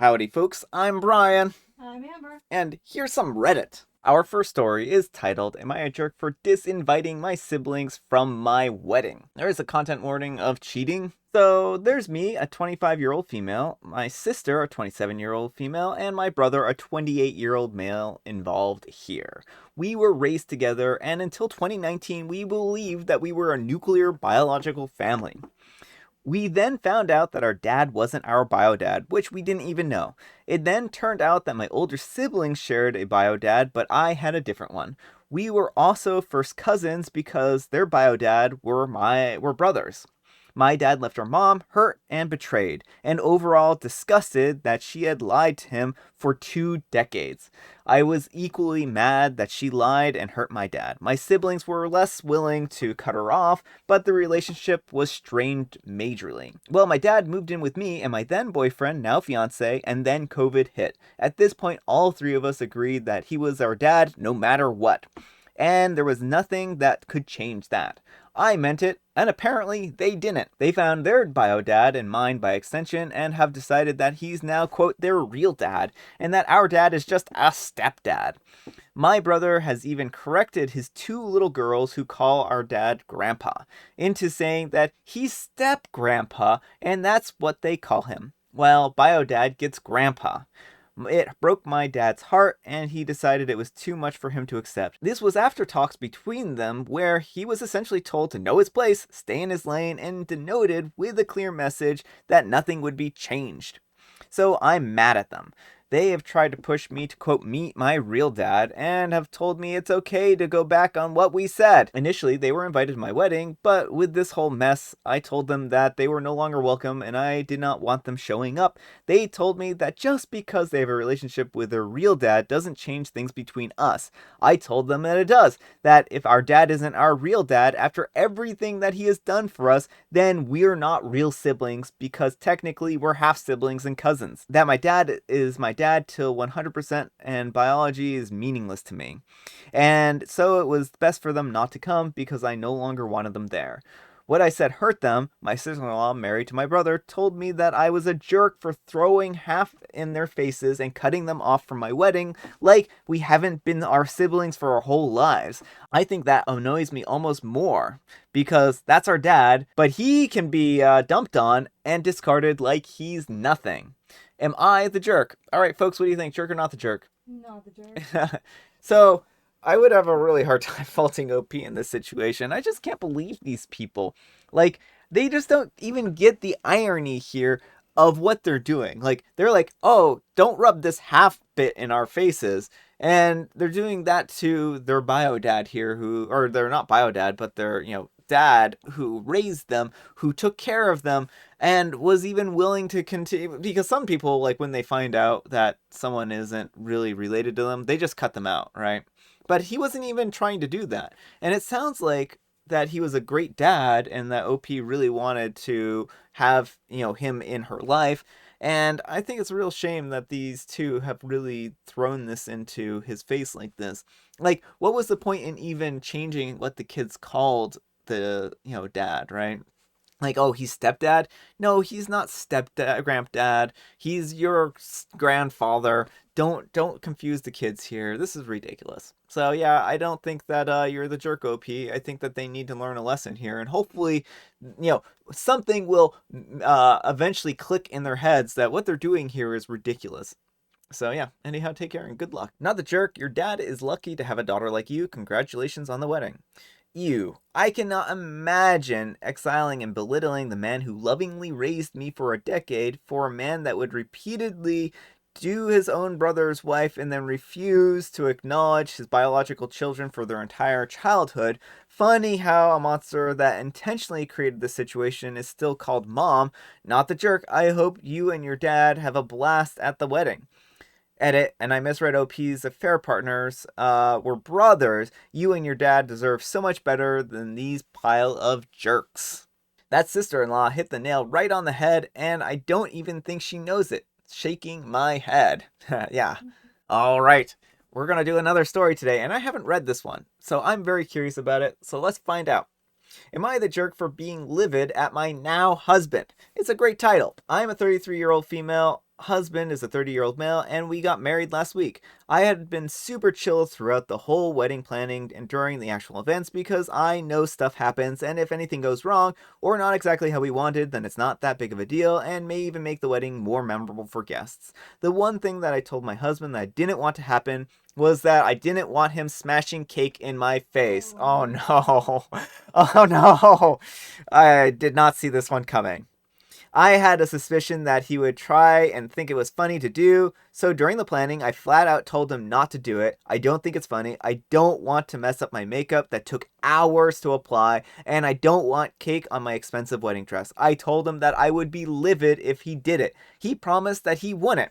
Howdy, folks. I'm Brian, I'm Amber. and here's some Reddit. Our first story is titled, Am I a Jerk for Disinviting My Siblings from My Wedding? There is a content warning of cheating. So there's me, a 25-year-old female, my sister, a 27-year-old female, and my brother, a 28-year-old male, involved here. We were raised together, and until 2019, we believed that we were a nuclear biological family. We then found out that our dad wasn't our bio dad, which we didn't even know. It then turned out that my older siblings shared a bio dad, but I had a different one. We were also first cousins because their bio dad were brothers. My dad left our mom hurt and betrayed, and overall disgusted that she had lied to him for 2 decades. I was equally mad that she lied and hurt my dad. My siblings were less willing to cut her off, but the relationship was strained majorly. Well, my dad moved in with me and my then boyfriend, now fiance, and then COVID hit. At this point, all three of us agreed that he was our dad no matter what. And there was nothing that could change that. I meant it, and apparently they didn't. They found their bio dad and mine by extension and have decided that he's now, quote, their real dad, and that our dad is just a stepdad. My brother has even corrected his two little girls who call our dad grandpa into saying that he's step grandpa, and that's what they call him. Well, bio dad gets grandpa. It broke my dad's heart, and he decided it was too much for him to accept. This was after talks between them where he was essentially told to know his place, stay in his lane, and denoted with a clear message that nothing would be changed. So I'm mad at them. They have tried to push me to, quote, meet my real dad and have told me it's okay to go back on what we said. Initially, they were invited to my wedding, but with this whole mess, I told them that they were no longer welcome and I did not want them showing up. They told me that just because they have a relationship with their real dad doesn't change things between us. I told them that it does. That if our dad isn't our real dad after everything that he has done for us, then we're not real siblings because technically we're half siblings and cousins. That my dad is my dad till 100% and biology is meaningless to me. And so it was best for them not to come because I no longer wanted them there. What I said hurt them. My sister-in-law, married to my brother, told me that I was a jerk for throwing half in their faces and cutting them off from my wedding like we haven't been our siblings for our whole lives. I think that annoys me almost more because that's our dad, but he can be dumped on and discarded like he's nothing. Am I the jerk? All right, folks, what do you think? Jerk or not the jerk? Not the jerk. So, I would have a really hard time faulting OP in this situation. I just can't believe these people. Like, they just don't even get the irony here of what they're doing. Like, they're like, oh, don't rub this half bit in our faces. And they're doing that to their bio dad here, or they're not bio dad, but their, dad who raised them, who took care of them, and was even willing to continue. Because some people, like, when they find out that someone isn't really related to them, they just cut them out, right? But he wasn't even trying to do that. And it sounds like that he was a great dad and that OP really wanted to have, him in her life. And I think it's a real shame that these two have really thrown this into his face like this. Like, what was the point in even changing what the kids called the, dad, right? Like, oh, he's stepdad. No, he's not stepdad, granddad. He's your grandfather. Don't confuse the kids here. This is ridiculous. So yeah, I don't think that you're the jerk, OP. I think that they need to learn a lesson here, and hopefully, something will eventually click in their heads that what they're doing here is ridiculous. So yeah, anyhow, take care and good luck. Not the jerk. Your dad is lucky to have a daughter like you. Congratulations on the wedding. You. I cannot imagine exiling and belittling the man who lovingly raised me for a decade for a man that would repeatedly do his own brother's wife and then refuse to acknowledge his biological children for their entire childhood. Funny how a monster that intentionally created the situation is still called mom, not the jerk. I hope you and your dad have a blast at the wedding. Edit, and I misread OP's affair partners were brothers. You and your dad deserve so much better than these pile of jerks. That sister-in-law hit the nail right on the head, and I don't even think she knows it. Shaking my head. Yeah. All right. We're going to do another story today, and I haven't read this one, so I'm very curious about it. So let's find out. Am I the jerk for being livid at my now husband? It's a great title. I'm a 33-year-old female husband is a 30-year-old male, and we got married last week. I had been super chill throughout the whole wedding planning and during the actual events because I know stuff happens, and if anything goes wrong or not exactly how we wanted, then it's not that big of a deal and may even make the wedding more memorable for guests. The one thing that I told my husband that I didn't want to happen was that I didn't want him smashing cake in my face. Oh no. Oh no. I did not see this one coming. I had a suspicion that he would try and think it was funny to do, so during the planning, I flat out told him not to do it. I don't think it's funny. I don't want to mess up my makeup that took hours to apply, and I don't want cake on my expensive wedding dress. I told him that I would be livid if he did it. He promised that he wouldn't.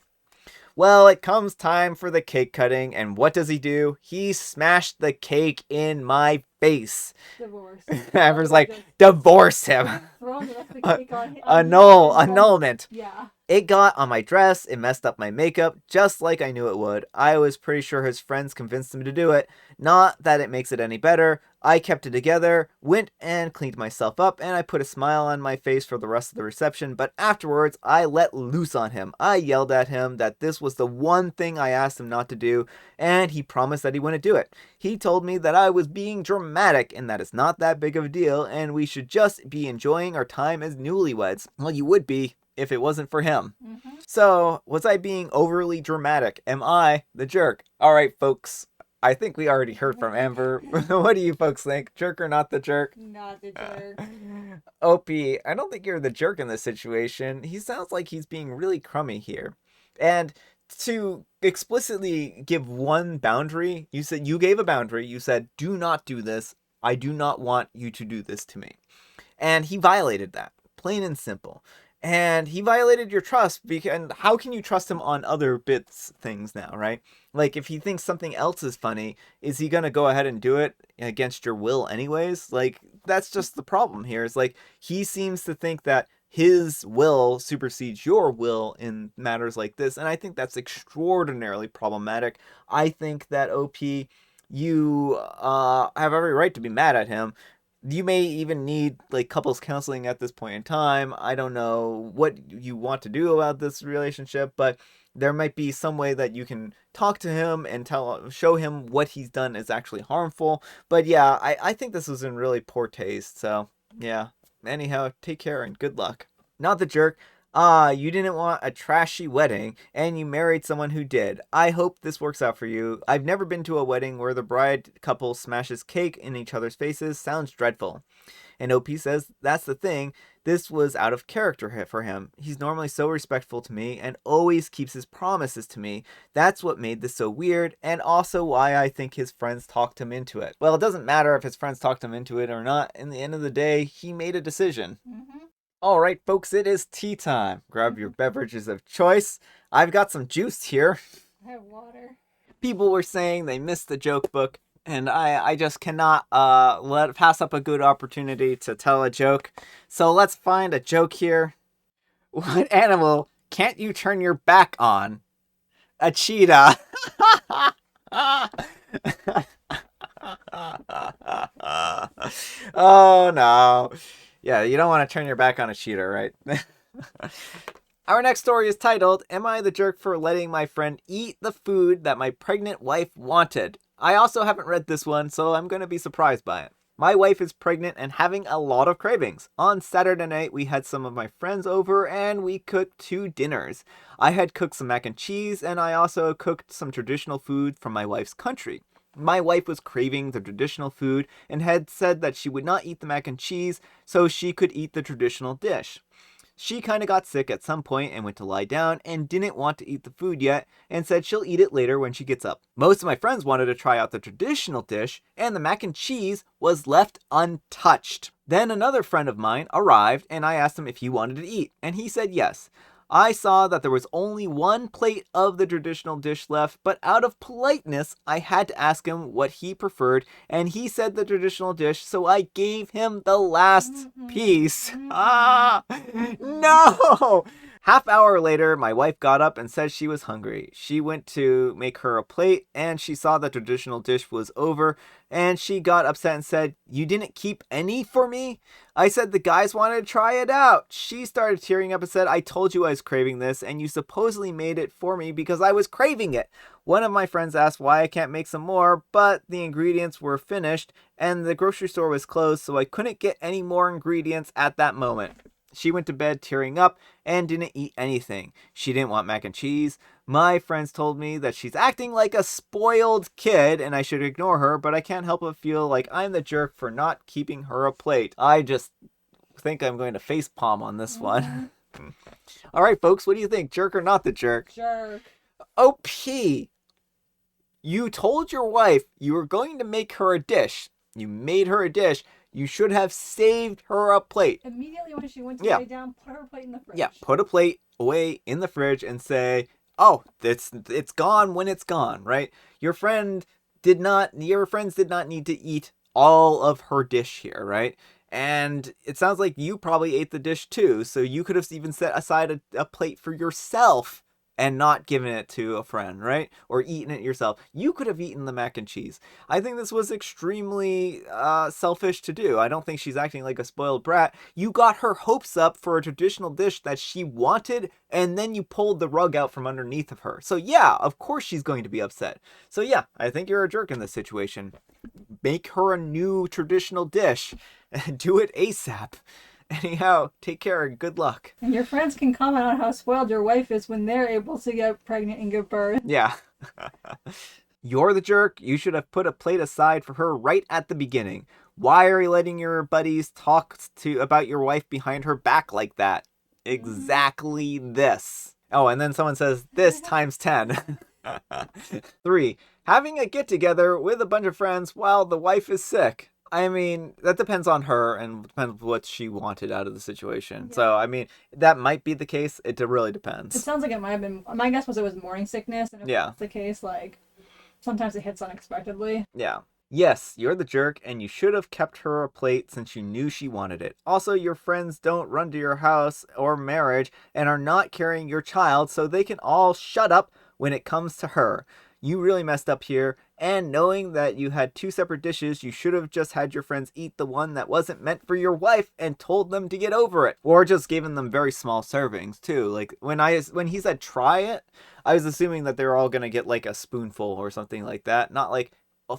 Well, it comes time for the cake cutting, and what does he do? He smashed the cake in my face. Divorce. Amber's like, divorce him. Throwing the rest of the cake on Annulment. Yeah. It got on my dress, it messed up my makeup, just like I knew it would. I was pretty sure his friends convinced him to do it. Not that it makes it any better. I kept it together, went and cleaned myself up, and I put a smile on my face for the rest of the reception, but afterwards, I let loose on him. I yelled at him that this was the one thing I asked him not to do, and he promised that he wouldn't do it. He told me that I was being dramatic, and that it's not that big of a deal, and we should just be enjoying our time as newlyweds. Well, you would be if it wasn't for him. Mm-hmm. So, was I being overly dramatic? Am I the jerk? Alright, folks. I think we already heard from Amber. What do you folks think? Jerk or not the jerk? Not the jerk. Opie, I don't think you're the jerk in this situation. He sounds like he's being really crummy here. And to explicitly give one boundary, you gave a boundary. You said, do not do this. I do not want you to do this to me. And he violated that. Plain and simple. And he violated your trust, and how can you trust him on other things now, right? Like, if he thinks something else is funny, is he gonna go ahead and do it against your will anyways? Like, that's just the problem here. It's like, he seems to think that his will supersedes your will in matters like this, and I think that's extraordinarily problematic. I think that, OP, you have every right to be mad at him. You may even need like couples counseling at this point in time. I don't know what you want to do about this relationship, but there might be some way that you can talk to him and show him what he's done is actually harmful. But yeah, I think this was in really poor taste. So yeah. Anyhow, take care and good luck. Not the jerk. You didn't want a trashy wedding, and you married someone who did. I hope this works out for you. I've never been to a wedding where the bride couple smashes cake in each other's faces. Sounds dreadful. And OP says, that's the thing. This was out of character for him. He's normally so respectful to me and always keeps his promises to me. That's what made this so weird, and also why I think his friends talked him into it. Well, it doesn't matter if his friends talked him into it or not. In the end of the day, he made a decision. Mm-hmm. All right, folks, it is tea time. Grab your beverages of choice. I've got some juice here. I have water. People were saying they missed the joke book, and I just cannot pass up a good opportunity to tell a joke. So let's find a joke here. What animal can't you turn your back on? A cheetah. Oh no. Yeah, you don't want to turn your back on a cheater, right? Our next story is titled, Am I the Jerk for Letting My Friend Eat the Food That My Pregnant Wife Wanted? I also haven't read this one, so I'm going to be surprised by it. My wife is pregnant and having a lot of cravings. On Saturday night, we had some of my friends over and we cooked 2 dinners. I had cooked some mac and cheese, and I also cooked some traditional food from my wife's country. My wife was craving the traditional food and had said that she would not eat the mac and cheese so she could eat the traditional dish. She kind of got sick at some point and went to lie down and didn't want to eat the food yet and said she'll eat it later when she gets up. Most of my friends wanted to try out the traditional dish, and the mac and cheese was left untouched. Then another friend of mine arrived and I asked him if he wanted to eat, and he said yes. I saw that there was only 1 plate of the traditional dish left, but out of politeness, I had to ask him what he preferred, and he said the traditional dish, so I gave him the last piece. Ah, no! Half hour later, my wife got up and said she was hungry. She went to make her a plate and she saw the traditional dish was over and she got upset and said, "You didn't keep any for me?" I said the guys wanted to try it out. She started tearing up and said, "I told you I was craving this and you supposedly made it for me because I was craving it." One of my friends asked why I can't make some more, but the ingredients were finished and the grocery store was closed, so I couldn't get any more ingredients at that moment. She went to bed tearing up and didn't eat anything. She didn't want mac and cheese. My friends told me that she's acting like a spoiled kid and I should ignore her, but I can't help but feel like I'm the jerk for not keeping her a plate. I just think I'm going to face palm on this one. All right, folks, what do you think? Jerk or not the jerk? Jerk. OP! You told your wife you were going to make her a dish. You made her a dish. You should have saved her a plate. Immediately when she went to lay down, put her plate in the fridge. Yeah, put a plate away in the fridge and say, "Oh, it's gone when it's gone," right? Your friends did not need to eat all of her dish here, right? And it sounds like you probably ate the dish too, so you could have even set aside a plate for yourself and not given it to a friend, right? Or eaten it yourself. You could have eaten the mac and cheese. I think this was extremely selfish to do. I don't think she's acting like a spoiled brat. You got her hopes up for a traditional dish that she wanted, and then you pulled the rug out from underneath of her. So yeah, of course she's going to be upset. So yeah, I think you're a jerk in this situation. Make her a new traditional dish and do it ASAP. Anyhow, take care and good luck. And your friends can comment on how spoiled your wife is when they're able to get pregnant and give birth. Yeah. You're the jerk. You should have put a plate aside for her right at the beginning. Why are you letting your buddies talk about your wife behind her back like that? Exactly this. Oh, and then someone says this times 10. 3. Having a get-together with a bunch of friends while the wife is sick. I mean, that depends on her and depends what she wanted out of the situation. Yeah. So, I mean, that might be the case. It really depends. It sounds like it might have been, my guess was it was morning sickness. And if that's the case, like, sometimes it hits unexpectedly. Yeah. Yes, you're the jerk, and you should have kept her a plate since you knew she wanted it. Also, your friends don't run to your house or marriage and are not carrying your child, so they can all shut up when it comes to her. You really messed up here, and knowing that you had 2 separate dishes, you should have just had your friends eat the one that wasn't meant for your wife and told them to get over it. Or just given them very small servings, too. Like, when he said try it, I was assuming that they were all going to get, like, a spoonful or something like that. Not, like,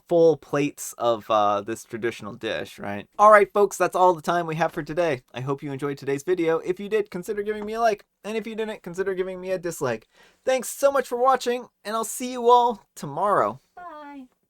full plates of this traditional dish, right? All right, folks, that's all the time we have for today. I hope you enjoyed today's video. If you did, consider giving me a like. And if you didn't, consider giving me a dislike. Thanks so much for watching, and I'll see you all tomorrow.